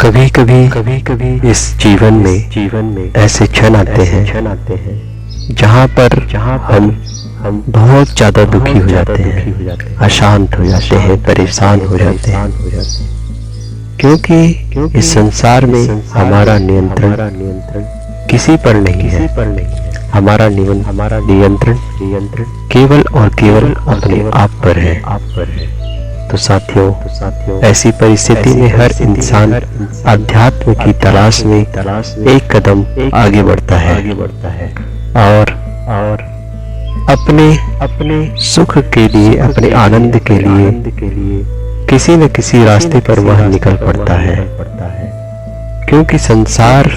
कभी कभी इस जीवन में ऐसे क्षण आते हैं जहाँ पर हम बहुत ज्यादा दुखी हो जाते हैं, अशांत हो जाते हैं, परेशान हो जाते हैं, क्योंकि इस संसार में हमारा नियंत्रण किसी पर नहीं है। हमारा नियंत्रण केवल और केवल अपने आप पर है। तो साथियों, ऐसी परिस्थिति में हर इंसान अध्यात्म की तलाश में एक कदम आगे बढ़ता है और अपने सुख के लिए, अपने आनंद के लिए किसी न किसी रास्ते पर वह निकल पड़ता है, क्योंकि संसार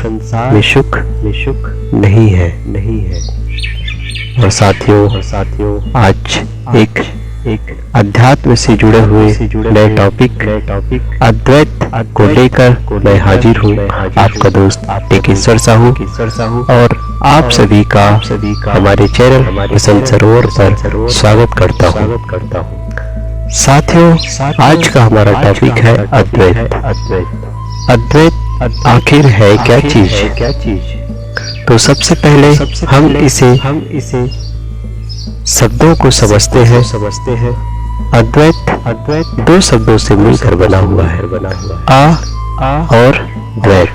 में सुख नहीं है। और साथियों, आज एक अध्यात्म से जुड़े हुए नए टॉपिक अद्वैत को लेकर मैं हाजिर हूँ, आपका दोस्त टेकेश्वर साहू, और आप सभी का हमारे चैनल वसंत सरोवर पर स्वागत करता हूँ। साथियों, आज का हमारा टॉपिक है अद्वैत आखिर है क्या चीज। तो सबसे पहले हम इसे शब्दों को समझते हैं। अद्वैत दो शब्दों से मिलकर बना हुआ है, आ और द्वैत।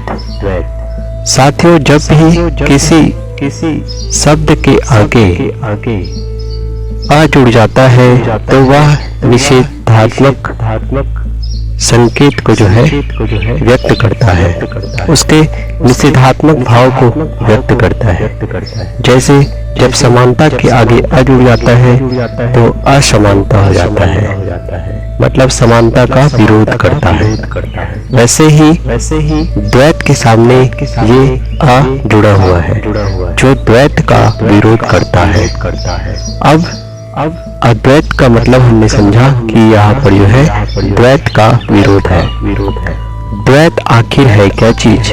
साथियों, जब भी किसी शब्द के आगे आ जुड़ जाता है तो वह निषेधात्मक संकेत को जो है व्यक्त करता है, उसके निषेधात्मक भाव को व्यक्त करता है। जैसे जब समानता के आगे आ जुड़ जाता है तो असमानता हो जाता है, मतलब समानता का विरोध करता है। वैसे ही द्वैत के सामने ये आ जुड़ा हुआ है जो द्वैत का विरोध करता है। अब अद्वैत का मतलब हमने समझा कि यहाँ पर जो है द्वैत का विरोध है। द्वैत आखिर है क्या चीज।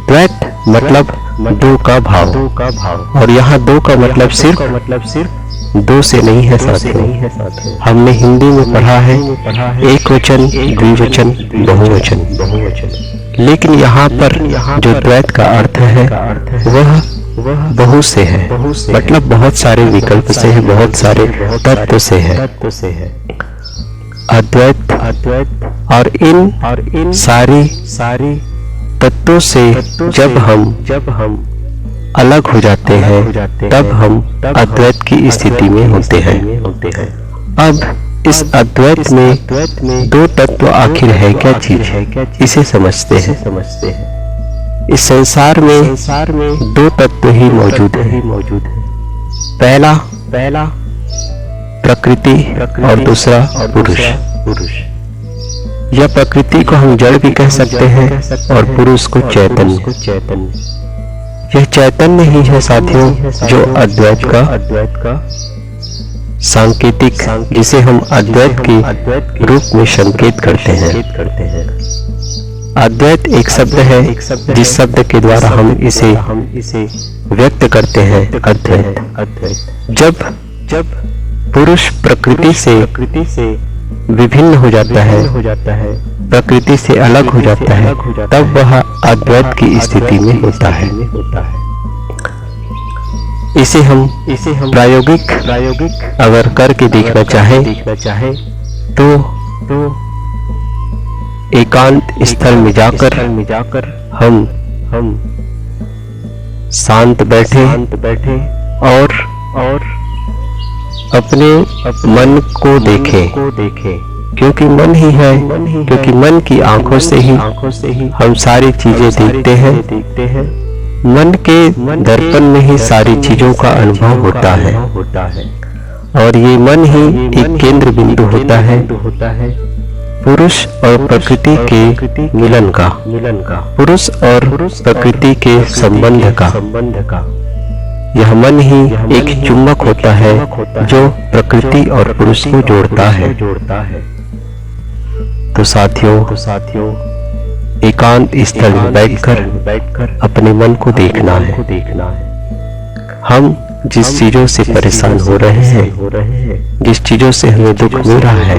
द्वैत मतलब दो का भाव, और यहाँ दो का मतलब सिर्फ दो से नहीं है साथियों। हमने हिंदी में पढ़ा है एक वचन, द्विवचन, बहुवचन, लेकिन यहाँ पर जो द्वैत का अर्थ है वह बहुत से है, मतलब बहुत सारे विकल्प से है, बहुत सारे तत्व से है। अद्वैत और इन सारी तत्वों से जब हम अलग हो जाते हैं तब हम अद्वैत की स्थिति में होते हैं। अब इस अद्वैत में दो तत्व आखिर है क्या चीज, इसे समझते हैं। इस संसार में दो तत्व ही मौजूद है। पहला प्रकृति और दूसरा पुरुष। यह प्रकृति को हम जड़ भी कह सकते हैं और पुरुष को चैतन्य। यह चैतन्य ही है साथियों जो अद्वैत का सांकेतिक, जिसे हम अद्वैत के रूप में संकेत करते हैं। अद्वैत एक शब्द है जिस शब्द के द्वारा हम इसे व्यक्त करते हैं, अद्वैत। जब पुरुष प्रकृति से विभिन्न हो जाता है, प्रकृति से अलग हो जाता है, तब वह अद्वैत की स्थिति में होता है। इसे हम प्रायोगिक अगर करके देखना चाहे तो एकांत स्थल में जाकर हम शांत बैठे और अपने मन को देखें, क्योंकि मन ही है, क्योंकि मन की आंखों से ही हम सारी चीजें देखते हैं। मन के दर्पण में ही सारी चीजों का अनुभव होता है, और ये मन ही एक केंद्र बिंदु होता है पुरुष और प्रकृति के मिलन का, पुरुष और प्रकृति के संबंध का। यह मन ही एक चुंबक होता है जो प्रकृति और पुरुष को जोड़ता है। तो साथियों, एकांत स्थल में बैठकर अपने मन को देखना है। हम जिस चीजों से परेशान हो रहे हैं, जिस चीजों से हमें दुख मिल रहा है,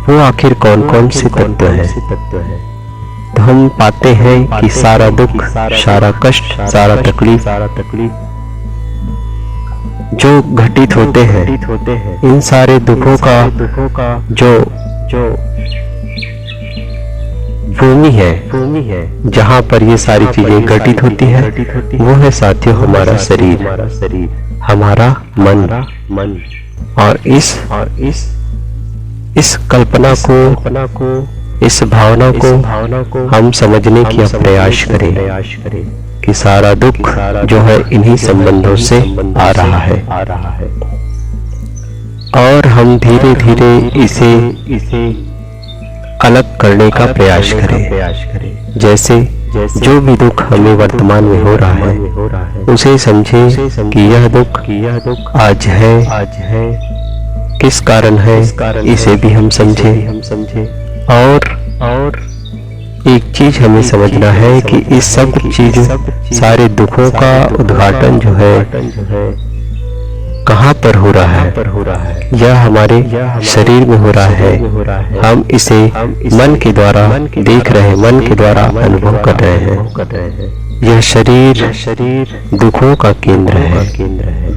वो आखिर कौन कौन से तत्व हैं। तो हम पाते हैं कि सारा दुख, सारा कष्ट, सारा तकलीफ जो घटित होते हैं, इन सारे दुखों का जो भूमि है जहाँ पर ये सारी चीजें घटित होती है, वो है साथियों हमारा शरीर, हमारा मन। और इस कल्पना को, इस भावना को हम समझने की प्रयास करें कि सारा दुख जो है इन्हीं संबंधों से आ रहा है और हम धीरे धीरे इसे अलग करने का प्रयास करें। जैसे जो भी दुख हमें वर्तमान में हो रहा है उसे समझे कि यह दुख आज है, किस कारण है, इसे भी हम समझे। और एक चीज हमें समझना है कि इस सब चीज, सारे दुखों का उद्घाटन जो है कहाँ पर हो रहा है? यह हमारे शरीर में हो रहा है। हम इसे मन के द्वारा देख रहे हैं, मन के द्वारा अनुभव कर रहे हैं। यह शरीर दुखों का केंद्र है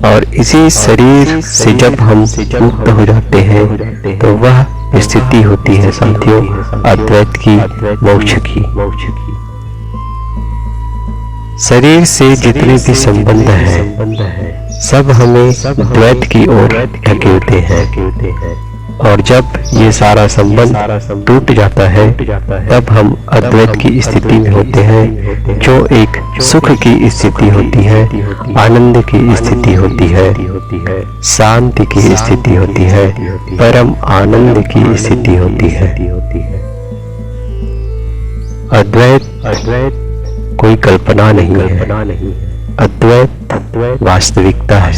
और इसी शरीर से जब हम मुक्त हो जाते हैं तो वह स्थिति होती है साथियों अद्वैत की, मोक्ष की। शरीर से जितने भी संबंध हैं सब हमें द्वैत की ओर धकेलते हैं और जब ये सारा संबंध टूट जाता है तब हम अद्वैत की स्थिति में होते हैं, जो एक सुख की स्थिति होती है, आनंद की स्थिति होती है, शांति की स्थिति होती है, परम आनंद की स्थिति होती है। अद्वैत कोई कल्पना नहीं है, अद्वैत वास्तविकता है।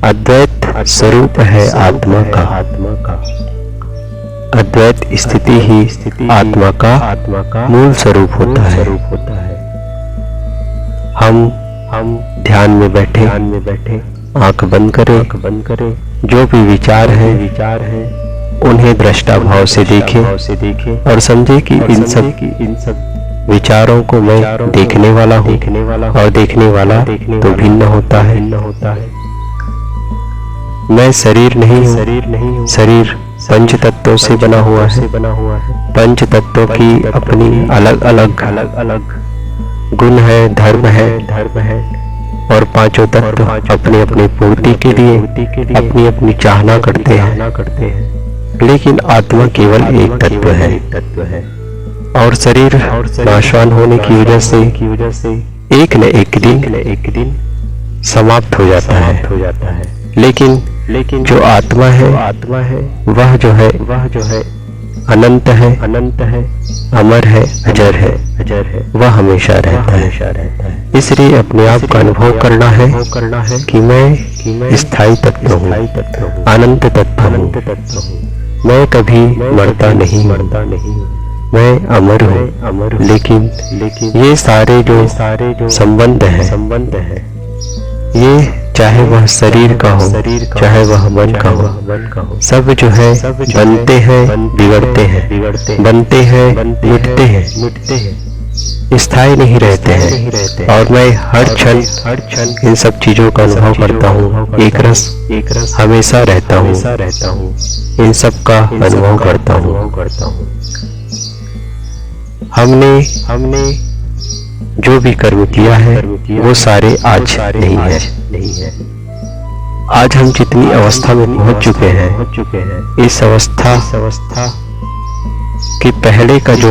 अद्वैत स्वरूप है आत्मा का। अद्वैत स्थिति ही आत्मा का मूल स्वरूप होता है। हम ध्यान में बैठे आंख बंद करें, जो भी विचार है उन्हें दृष्टा भाव से देखें और समझे कि इन सब विचारों को मैं देखने वाला हूँ और देखने वाला तो भिन्न होता है। मैं शरीर नहीं हूँ, शरीर पंच तत्वों से बना हुआ है। पंच तत्वों की अपनी अलग अलग गुण है, धर्म है और पांचों तत्व अपने अपने पूर्ति के लिए अपनी अपनी चाहना करते हैं। लेकिन आत्मा केवल एक तत्व है और शरीर नाशवान होने की वजह से एक न एक दिन समाप्त हो जाता है। लेकिन जो आत्मा है वह जो है अनंत है, अमर है, अजर है, वह हमेशा रहता है। इसलिए अपने आप का अनुभव करना है कि मैं स्थायी तत्व हूँ, अनंत तत्व हूँ। मैं कभी मरता नहीं, मैं अमर हूँ। लेकिन ये सारे जो संबंध है, ये चाहे वह शरीर का हो, चाहे वह मन का हो, सब जो है बनते हैं, बिगड़ते हैं, बनते हैं, मिटते हैं, स्थायी नहीं रहते हैं। और मैं हर क्षण इन सब चीजों का अनुभव करता हूँ, एक रस हमेशा रहता हूँ, इन सब का अनुभव करता हूँ। हमने जो भी कर्म किया है वो सारे आज नहीं है। आज हम जितनी अवस्था में पहुंच चुके हैं, इस अवस्था के पहले का जो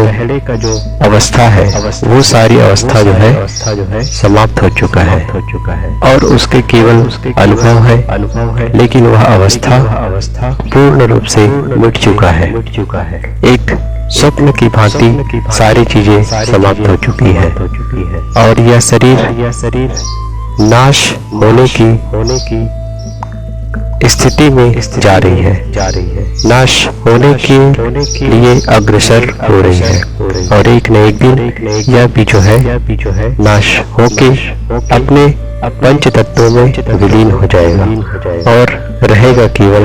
अवस्था है वो सारी अवस्था जो है समाप्त हो चुका है और उसके केवल अनुभव है। लेकिन वह अवस्था पूर्ण रूप से मिट चुका है। एक स्वप्न की भांति सारी चीजें समाप्त हो चुकी है और यह शरीर नाश होने की स्थिति में जा रही है, नाश होने के लिए अग्रसर हो रही है और एक न एक दिन यह भी जो है नाश होके अपने पंच तत्वों में विलीन हो जाएगा और रहेगा केवल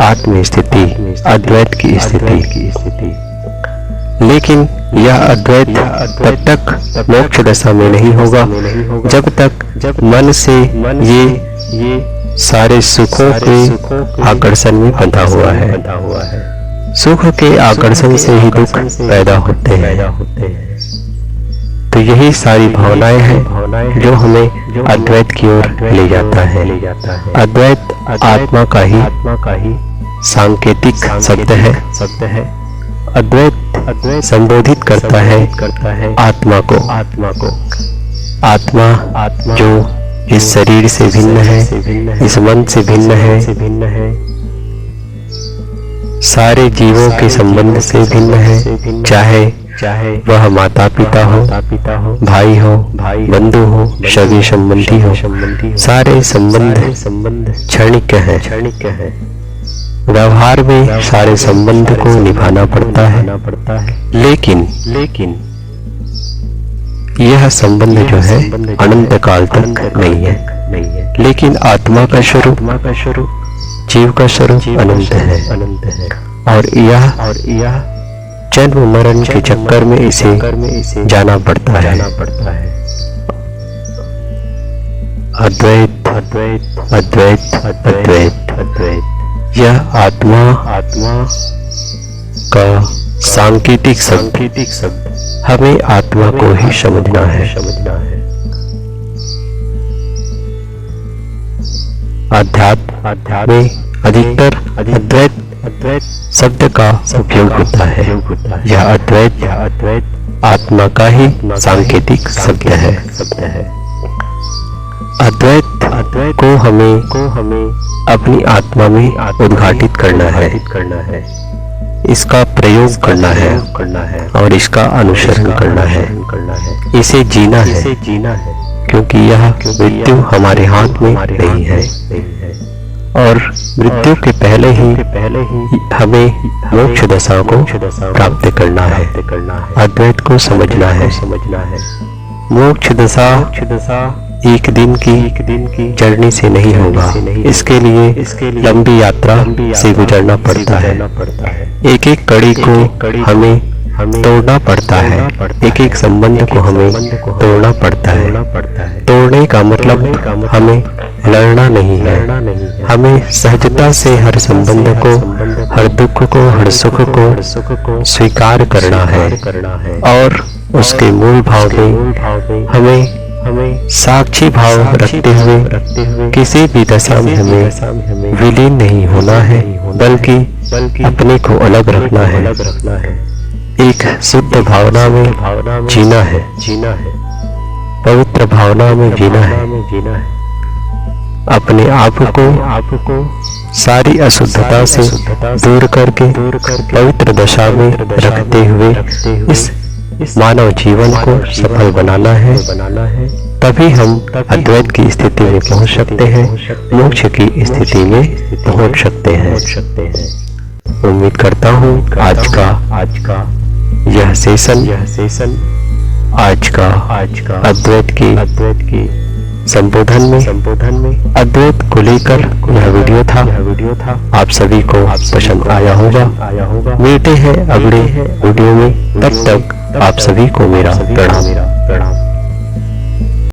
आत्म स्थिति, अद्वैत की स्थिति। लेकिन यह अद्वैत तब तक मोक्ष दशा में नहीं होगा जब तक मन से ये सारे सुखों के आकर्षण में बंधा हुआ है। सुख के आकर्षण से ही दुख पैदा होते हैं। तो यही सारी भावनाएं हैं जो हमें अद्वैत की ओर ले जाता है। अद्वैत आत्मा का ही सांकेतिक शब्द है। अद्वैत संबोधित करता है आत्मा को। आत्मा जो इस शरीर से भिन्न है, इस मन से भिन्न है, सारे जीवों के संबंध से भिन्न है, चाहे वह माता पिता हो, भाई हो, बंधु हो, सगे संबंधी हो, सारे संबंध क्षणिक हैं। व्यवहार में सारे संबंध को निभाना पड़ता है, लेकिन यह संबंध जो है अनंत काल तक नहीं है। लेकिन आत्मा का स्वरूप, जीव का स्वरूप अनंत है। और यह जन्म मरण के चक्कर में इसे जाना पड़ता है। अद्वैत अद्वैत अद्वैत अद्वैत अद्वैत यह आत्मा का सांकेतिक शब्द हमें आत्मा को ही समझना है। अध्यात्म में अधिकतर अद्वैत शब्द का उपयोग होता है। यह अद्वैत आत्मा का ही सांकेतिक शब्द है। अद्वैत को हमें अपनी आत्मा में उद्घाटित करना है, इसका प्रयोग करना है और इसका अनुसरण करना है। इसे जीना है, क्योंकि यह मृत्यु हमारे हाथ में नहीं है। और मृत्यु के पहले ही हमें मोक्ष दशा को प्राप्त करना है। अद्वैत को समझना है। मोक्ष दशा एक दिन की जर्नी से नहीं होगा। इसके लिए लंबी यात्रा से गुजरना पड़ता है। एक एक कड़ी को हमें तोड़ना पड़ता है। एक संबंध को हमें तोड़ना पड़ता है। तोड़ने का मतलब हमें लड़ना नहीं है। हमें सहजता से हर संबंध को, हर दुख को, हर सुख को स्वीकार करना है। और उसके मूल भाव में हमें साक्षी भाव रखते हुए किसी भी दशा में हमें विलीन नहीं होना है, बल्कि अपने को अलग रखना है। एक शुद्ध भावना में जीना है, पवित्र भावना में जीना है। अपने आप को सारी अशुद्धता से दूर करके पवित्र दशा में रखते हुए इस मानव जीवन को सफल बनाना है। तभी हम अद्वैत की स्थिति में पहुंच सकते हैं, मोक्ष की स्थिति में पहुंच सकते हैं। उम्मीद करता हूं आज का यह सेशन आज का अद्वैत की संबोधन में अद्वैत को लेकर यह वीडियो था। आप सभी को पसंद आया होगा। मिलते हैं अगले वीडियो में। तब तक आप सभी को मेरा प्रणाम।